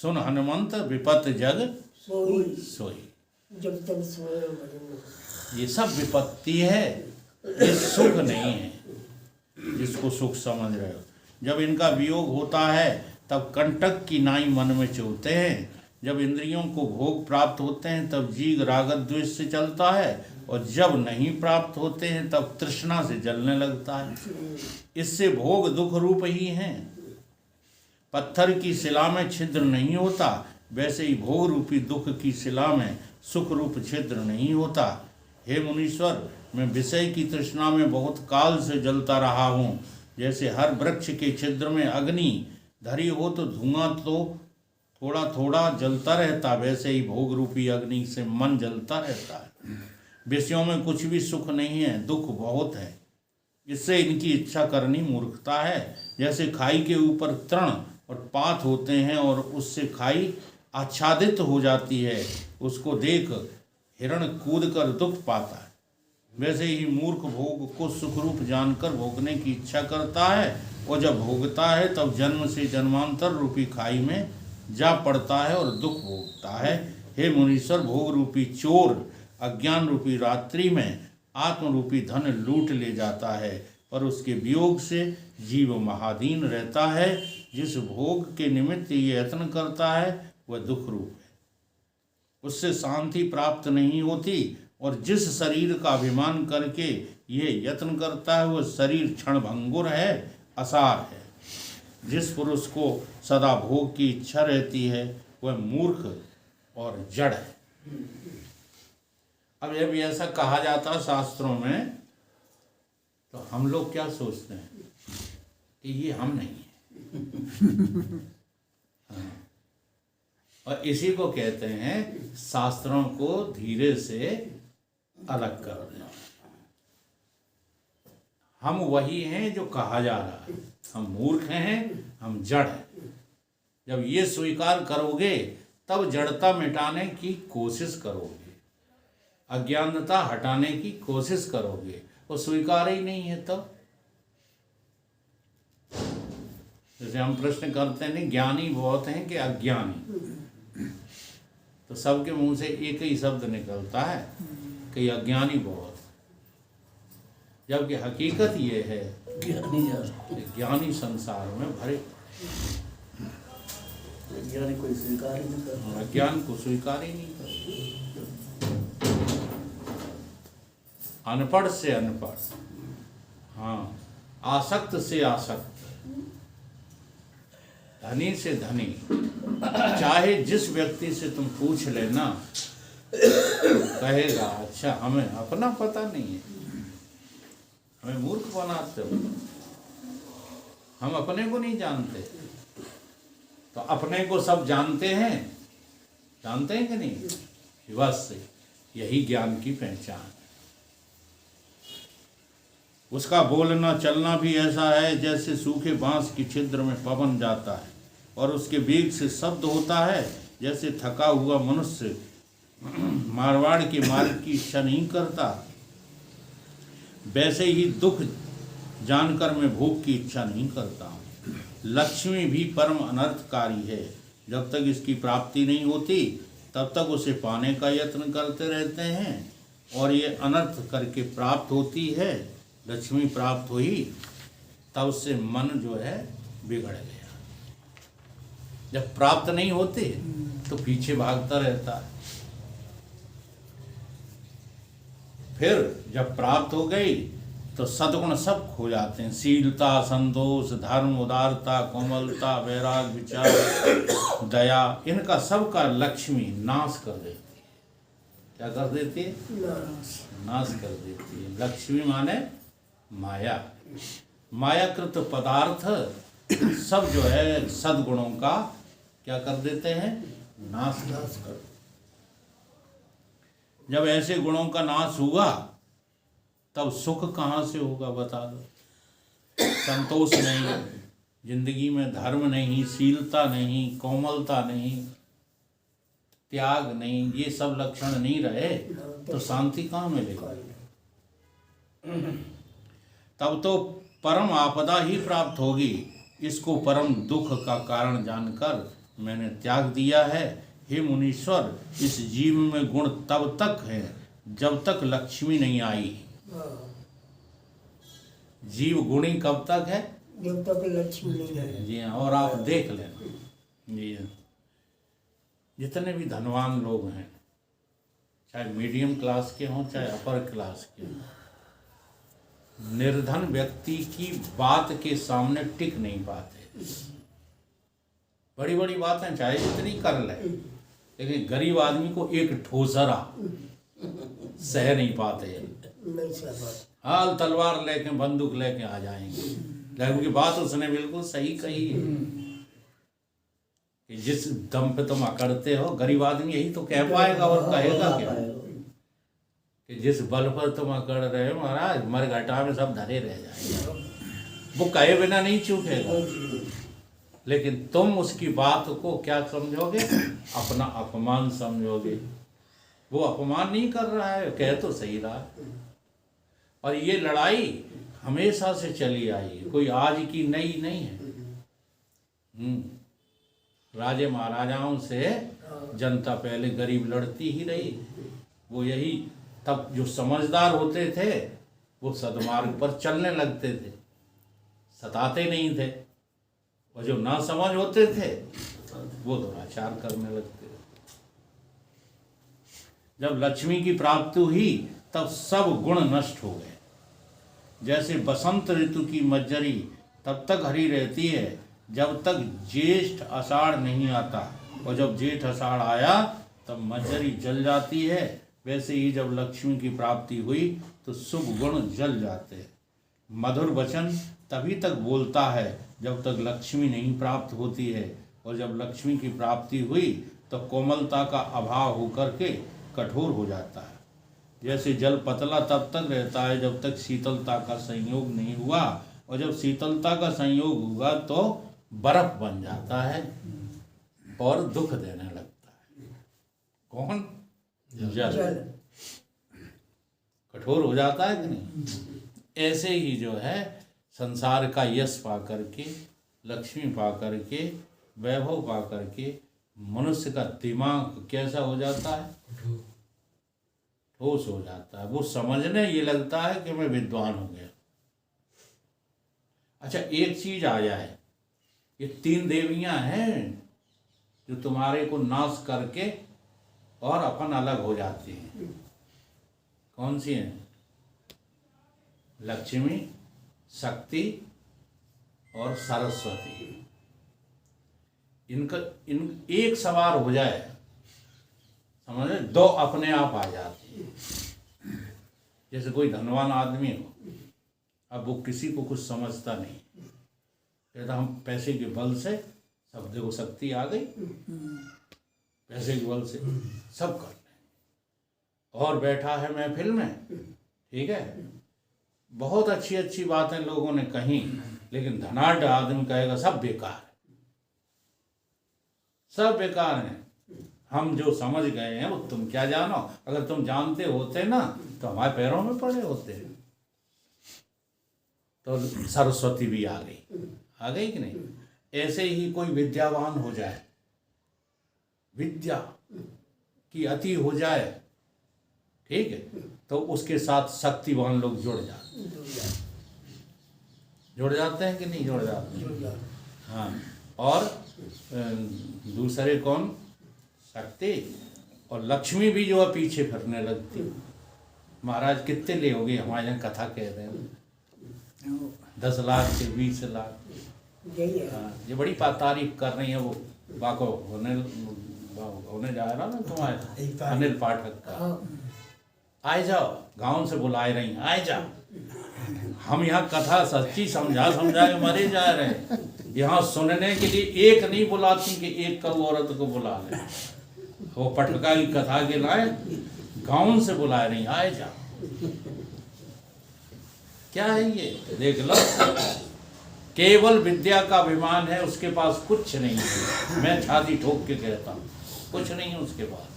सुन हनुमंत विपत जग सोई सोई। जब तक सोए भजन। ये सब विपत्ति है, ये सुख नहीं है जिसको सुख समझ रहे हो। जब इनका वियोग होता है तब कंटक की नाई मन में चुभते हैं। जब इंद्रियों को भोग प्राप्त होते हैं तब जीव राग द्वेष से चलता है, और जब नहीं प्राप्त होते हैं तब तृष्णा से जलने लगता है। इससे भोग दुख रूप ही हैं। पत्थर की शिला में छिद्र नहीं होता, वैसे ही भोग रूपी दुख की शिला में सुख रूप छिद्र नहीं होता। हे मुनीश्वर, मैं विषय की तृष्णा में बहुत काल से जलता रहा हूँ। जैसे हर वृक्ष के छिद्र में अग्नि धरी हो तो धुआं तो थोड़ा थोड़ा जलता रहता, वैसे ही भोग रूपी अग्नि से मन जलता रहता है। विषयों में कुछ भी सुख नहीं है, दुख बहुत है। इससे इनकी इच्छा करनी मूर्खता है। जैसे खाई के ऊपर तृण और पात होते हैं और उससे खाई आच्छादित हो जाती है, उसको देख हिरण कूद कर दुख पाता है। वैसे ही मूर्ख भोग को सुखरूप जानकर भोगने की इच्छा करता है, और जब भोगता है तब जन्म से जन्मांतर रूपी खाई में जा पड़ता है और दुख भोगता है। हे मुनीश्वर, भोग रूपी चोर अज्ञान रूपी रात्रि में आत्म रूपी धन लूट ले जाता है, पर उसके वियोग से जीव महादीन रहता है। जिस भोग के निमित्त ये यत्न करता है वह दुख रूप है, उससे शांति प्राप्त नहीं होती। और जिस शरीर का अभिमान करके ये यत्न करता है वह शरीर क्षणभंगुर है, असार है। जिस पुरुष को सदा भोग की इच्छा रहती है वह मूर्ख और जड़ है। अब जब ऐसा कहा जाता है शास्त्रों में, तो हम लोग क्या सोचते हैं कि ये हम नहीं है। हाँ। और इसी को कहते हैं शास्त्रों को धीरे से अलग कर देना। हम वही हैं जो कहा जा रहा है, हम मूर्ख हैं, हम जड़ हैं। जब ये स्वीकार करोगे तब जड़ता मिटाने की कोशिश करोगे, अज्ञानता हटाने की कोशिश करोगे। वो स्वीकार ही नहीं है तब। जैसे हम प्रश्न करते हैं, ज्ञानी बहुत हैं कि अज्ञानी, तो सबके मुंह से एक ही शब्द निकलता है कि अज्ञानी बहुत। जबकि हकीकत ये है कि ज्ञानी संसार में भरे, ज्ञानी कोई स्वीकार ही नहीं करता, अज्ञान को स्वीकार ही नहीं करता। अनपढ़ से अनपढ़, हाँ, आसक्त से आसक्त, धनी से धनी, चाहे जिस व्यक्ति से तुम पूछ लेना कहेगा अच्छा हमें अपना पता नहीं है, हमें मूर्ख बनाते हो, हम अपने को नहीं जानते। तो अपने को सब जानते हैं कि नहीं? बस यही ज्ञान की पहचान है। उसका बोलना चलना भी ऐसा है जैसे सूखे बांस की छिद्र में पवन जाता है, और उसके वेग से शब्द होता है जैसे थका हुआ मनुष्य मारवाड़ के मार्ग की इच्छा नहीं करता। वैसे ही दुख जानकर मैं भोग की इच्छा नहीं करता हूँ। लक्ष्मी भी परम अनर्थकारी है, जब तक इसकी प्राप्ति नहीं होती तब तक उसे पाने का यत्न करते रहते हैं, और ये अनर्थ करके प्राप्त होती है। लक्ष्मी प्राप्त हुई तब उससे मन जो है बिगड़ गया। जब प्राप्त नहीं होते तो पीछे भागता रहता है, फिर जब प्राप्त हो गई तो सद्गुण सब खो जाते हैं। शीलता, संतोष, धर्म, उदारता, कोमलता, वैराग, विचार, दया, इनका सबका लक्ष्मी नाश कर देती है। क्या कर देती है? नाश कर देती है। लक्ष्मी माने माया, मायाकृत पदार्थ सब जो है सद्गुणों का क्या कर देते हैं? नाश कर। जब ऐसे गुणों का नाश हुआ तब सुख कहाँ से होगा बता दो? संतोष नहीं, जिंदगी में धर्म नहीं, शीलता नहीं, कोमलता नहीं, त्याग नहीं, ये सब लक्षण नहीं रहे तो शांति कहाँ मिलेगा? तब तो परम आपदा ही प्राप्त होगी। इसको परम दुख का कारण जानकर मैंने त्याग दिया है। हे मुनीश्वर, इस जीव में गुण तब तक है जब तक लक्ष्मी नहीं आई। हाँ, जीव गुणी कब तक है? जब तक लक्ष्मी नहीं है। जी हाँ, और आप देख लेना जी हाँ, जितने भी धनवान लोग हैं, चाहे मीडियम क्लास के हों चाहे अपर क्लास के हों, निर्धन व्यक्ति की बात के सामने टिक नहीं पाते। बड़ी बड़ी बातें चाहे जितनी कर ले, लेकिन गरीब आदमी को एक ठोसरा सह नहीं पाते। नहीं सह पाते। हाल तलवार लेके बंदूक लेके आ जाएंगे। लेकिन उनकी बात उसने बिल्कुल सही कही है कि जिस दम पे तुम अकड़ते हो, गरीब आदमी यही तो कह पाएगा और कहेगा क्या कि जिस बल पर तुम अकड़ रहे हो महाराज, मरघटा में सब धरे रह जाएंगे। वो कहे बिना नहीं चूकेगा, लेकिन तुम उसकी बात को क्या समझोगे? अपना अपमान समझोगे। वो अपमान नहीं कर रहा है, कह तो सही रहा है। और ये लड़ाई हमेशा से चली आई है, कोई आज की नई नहीं है। राजे महाराजाओं से जनता पहले गरीब लड़ती ही रही। वो यही, तब जो समझदार होते थे वो सद्मार्ग पर चलने लगते थे, सताते नहीं थे। और जो ना समझ होते थे वो दुराचार करने लगते थे। जब लक्ष्मी की प्राप्ति हुई तब सब गुण नष्ट हो गए। जैसे बसंत ऋतु की मज्जरी तब तक हरी रहती है जब तक ज्येष्ठ आषाढ़ नहीं आता, और जब जेठ आषाढ़ आया तब मज्जरी जल जाती है। वैसे ही जब लक्ष्मी की प्राप्ति हुई तो शुभ गुण जल जाते हैं। मधुर वचन तभी तक बोलता है जब तक लक्ष्मी नहीं प्राप्त होती है, और जब लक्ष्मी की प्राप्ति हुई तो कोमलता का अभाव होकर के कठोर हो जाता है। जैसे जल पतला तब तक रहता है जब तक शीतलता का संयोग नहीं हुआ, और जब शीतलता का संयोग हुआ तो बर्फ बन जाता है और दुख देने लगता है। कौन? जल कठोर हो जाता है कि नहीं? ऐसे ही जो है संसार का यश पा करके, लक्ष्मी पा करके, वैभव पा करके मनुष्य का दिमाग कैसा हो जाता है? ठोस हो जाता है। वो समझने ये लगता है कि मैं विद्वान हो गया। अच्छा, एक चीज आ जाए, ये 3 देवियां हैं जो तुम्हारे को नाश करके और अपन अलग हो जाती हैं। कौन सी हैं? लक्ष्मी, शक्ति और सरस्वती। इनका एक सवार हो जाए, समझे, 2 अपने आप आ जाती है। जैसे कोई धनवान आदमी हो, अब वो किसी को कुछ समझता नहीं, कहता हम पैसे के बल से सब, देखो शक्ति आ गई, पैसे के बल से सब कर लें। और बैठा है महफिल में, ठीक है, बहुत अच्छी अच्छी बातें लोगों ने कही, लेकिन धनाढ़ आदमी कहेगा सब बेकार है, सब बेकार है। हम जो समझ गए हैं वो तुम क्या जानो, अगर तुम जानते होते ना तो हमारे पैरों में पड़े होते। तो सरस्वती भी आ गई कि नहीं? ऐसे ही कोई विद्यावान हो जाए, विद्या की अति हो जाए, ठीक है, तो उसके साथ शक्तिवान लोग जुड़ जाते हैं कि नहीं जुड़ जाते? हाँ। और दूसरे कौन? शक्ति और लक्ष्मी भी जो है पीछे फिरने लगती। महाराज कितने ले हो गए हमारे यहाँ कथा कह रहे हैं, 10 लाख से 20 लाख। हाँ, ये बड़ी तारीफ कर रही है वो बाको होने जा रहा ना तुम्हारे अनिल पाठक का। आए जाओ, गांव से बुलाए रही, आए जाओ। हम यहाँ कथा सच्ची समझा के मरे जा रहे हैं। यहाँ सुनने के लिए एक नहीं बुलाती कि एक कल औरत को बुला ले। वो पटका की कथा के लाए, गांव से बुलाए रही, आए जाओ। क्या है ये? देख लो, केवल विद्या का अभिमान है, उसके पास कुछ नहीं है। मैं छाती ठोक के कहता हूँ, कुछ नहीं है उसके पास।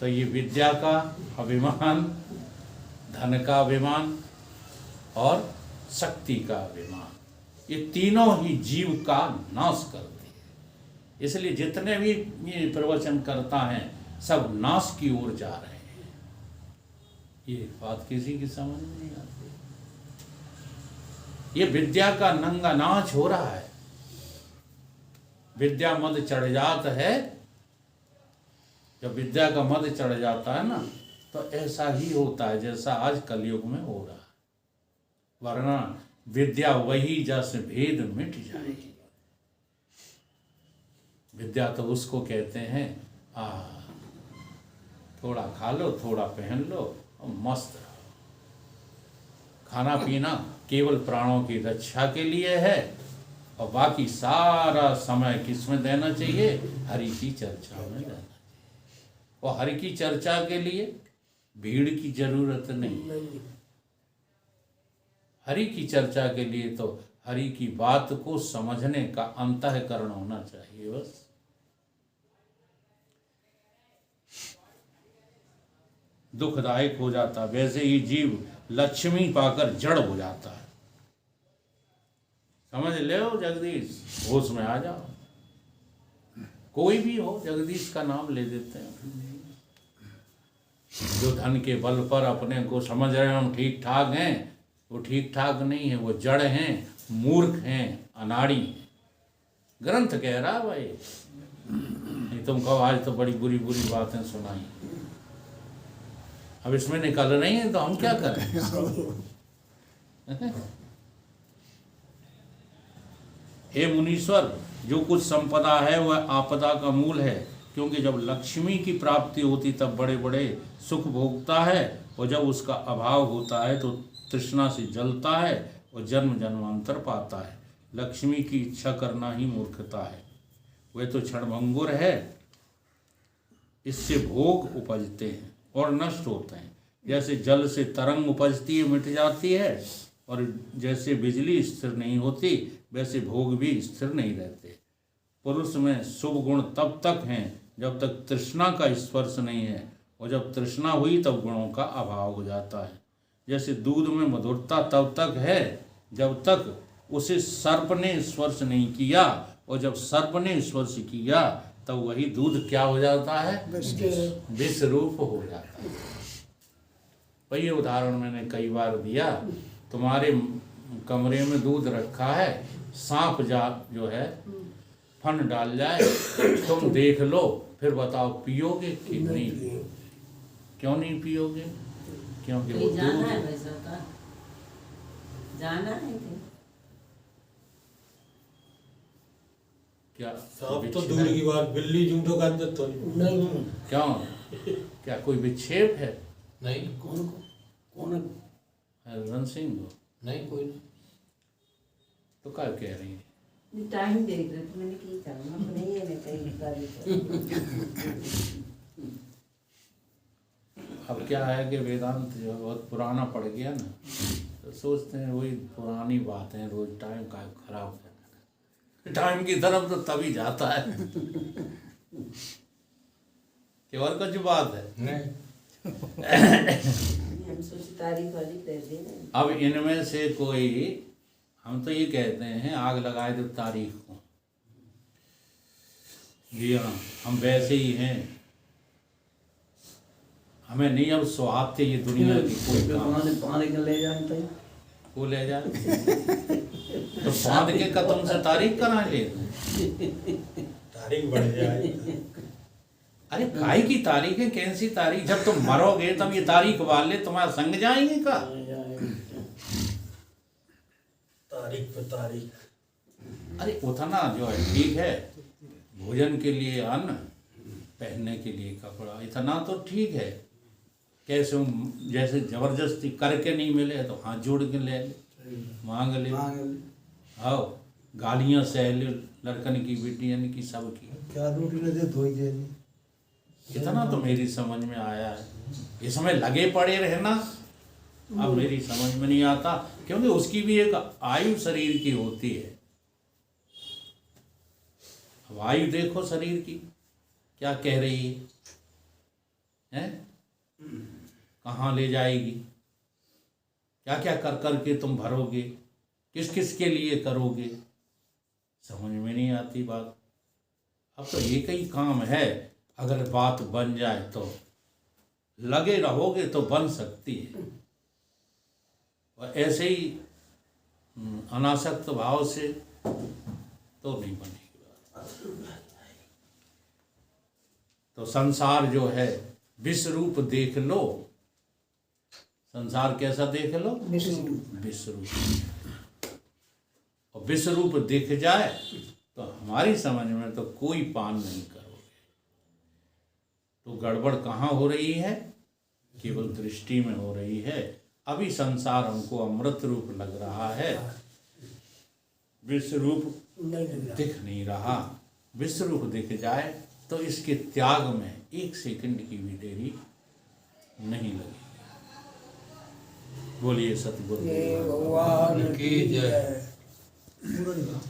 तो ये विद्या का अभिमान, धन का अभिमान और शक्ति का अभिमान, ये तीनों ही जीव का नाश करते हैं। इसलिए जितने भी ये प्रवचन करता है सब नाश की ओर जा रहे हैं। ये बात किसी की समझ नहीं आती। ये विद्या का नंगा नाच हो रहा है। विद्या मद चढ़ जाता है, जब विद्या का मद चढ़ जाता है ना तो ऐसा ही होता है जैसा आज कलयुग में हो रहा है। वरना विद्या वही जस भेद मिट जाए। विद्या तो उसको कहते हैं थोड़ा खा लो, थोड़ा पहन लो और मस्त रहो। खाना पीना केवल प्राणों की रक्षा के लिए है और बाकी सारा समय किसमें देना चाहिए? हरि की चर्चा में देना चाहिए। और हरि की चर्चा के लिए भीड़ की जरूरत नहीं। हरि की चर्चा के लिए तो हरि की बात को समझने का अंतःकरण होना चाहिए बस। दुखदायक हो जाता, वैसे ही जीव लक्ष्मी पाकर जड़ हो जाता है। समझ ले जगदीश, होश में आ जाओ। कोई भी हो, जगदीश का नाम ले देते हैं। जो धन के बल पर अपने को समझ रहे हैं हम ठीक ठाक हैं, वो ठीक ठाक नहीं है, वो जड़ हैं, मूर्ख हैं, अनाड़ी हैं। ग्रंथ कह रहा भाई। नहीं तुम कहो आज तो बड़ी बुरी बुरी बातें सुनाई, अब इसमें निकल नहीं है तो हम क्या करें? हे मुनीश्वर, जो कुछ संपदा है वह आपदा का मूल है, क्योंकि जब लक्ष्मी की प्राप्ति होती तब बड़े बड़े सुख भोगता है, और जब उसका अभाव होता है तो तृष्णा से जलता है और जन्म जन्मांतर पाता है। लक्ष्मी की इच्छा करना ही मूर्खता है। वह तो क्षणभंगुर है, इससे भोग उपजते हैं और नष्ट होते हैं। जैसे जल से तरंग उपजती है, मिट जाती है, और जैसे बिजली स्थिर नहीं होती वैसे भोग भी स्थिर नहीं रहते। पुरुष में शुभ गुण तब तक हैं जब तक तृष्णा का स्पर्श नहीं है, और जब तृष्णा हुई तब गुणों का अभाव हो जाता है। जैसे दूध में मधुरता तब तक है जब तक उसे सर्प ने स्पर्श नहीं किया, और जब सर्प ने स्पर्श किया तब वही दूध क्या हो जाता है? विष रूप हो जाता है। भाई ये उदाहरण मैंने कई बार दिया। तुम्हारे कमरे में दूध रखा है, सांप जो है फन डाल जाए, तुम देख लो, फिर बताओ पियोगे कि नहीं? क्यों नहीं पियोगे? क्योंकि वो जाना है वैसा का जाना है क्या? सांप तो दूर की बात, बिल्ली जूठो का तो नहीं। क्यों? क्या कोई विक्षेप है? नहीं। कौन हरवन सिंह हो? नहीं, कोई नहीं। तो क्या कह रही है? टाइम देख रहे थे, मैंने की करना नहीं है, मैं कहीं अब क्या है कि वेदांत जो है बहुत पुराना पड़ गया ना, तो सोचते हैं वही पुरानी बातें, रोज टाइम का खराब करना। टाइम की तरफ तो तभी जाता है कि और कुछ बात है नहीं। हम सोची तारीख वाली कर देना। अब इनमें से कोई, हम तो ये कहते हैं आग लगाए तो तारीख को। जी हाँ, हम वैसे ही हैं। हमें नहीं अब स्वाद थे ये दुनिया की कोई काम। ले जाए वो ले जाए तो बांध के कदम से तारीख करा ले। तारीख बढ़ जाए। अरे काई की तारीख है? कैसी तारीख? जब तुम मरोगे तब ये तारीख वाले तुम्हारा संग जाएंगे का? तारीख पे तारीख। अरे उतना जो है ठीक है, भोजन के लिए अन्न, पहनने के लिए कपड़ा, इतना तो ठीक है। कैसे जैसे जबरदस्ती करके नहीं मिले तो हाथ जोड़ के ले ले, मांग ले, आओ गालियां सह ले, लड़कन की बेटियन की सबकी। क्या रोटी न दे धोई दे। इतना तो मेरी समझ में आया है। इस समय लगे पड़े रहना अब मेरी समझ में नहीं आता, क्योंकि उसकी भी एक आयु शरीर की होती है। अब आयु देखो शरीर की क्या कह रही है? कहाँ ले जाएगी? क्या क्या कर कर के तुम भरोगे? किस किस के लिए करोगे, समझ में नहीं आती बात। अब तो एक ही काम है, अगर बात बन जाए तो लगे रहोगे तो बन सकती है, और ऐसे ही अनासक्त भाव से तो नहीं बनेगी बात। तो संसार जो है विश्व रूप देख लो, संसार कैसा देख लो, विष्णु विश्व रूप, और विश्व रूप दिख जाए तो हमारी समझ में तो कोई पान नहीं करोगे। तो गड़बड़ कहाँ हो रही है, केवल दृष्टि में हो रही है। अभी संसार हमको अमृत रूप लग रहा है, विश्व रूप नहीं लग रहा। दिख नहीं रहा। विश्व रूप दिख जाए तो इसके त्याग में 1 सेकंड की भी देरी नहीं लगेगी। बोलिए सतगुरु ये भगवान की जय। पूरा नहीं हुआ।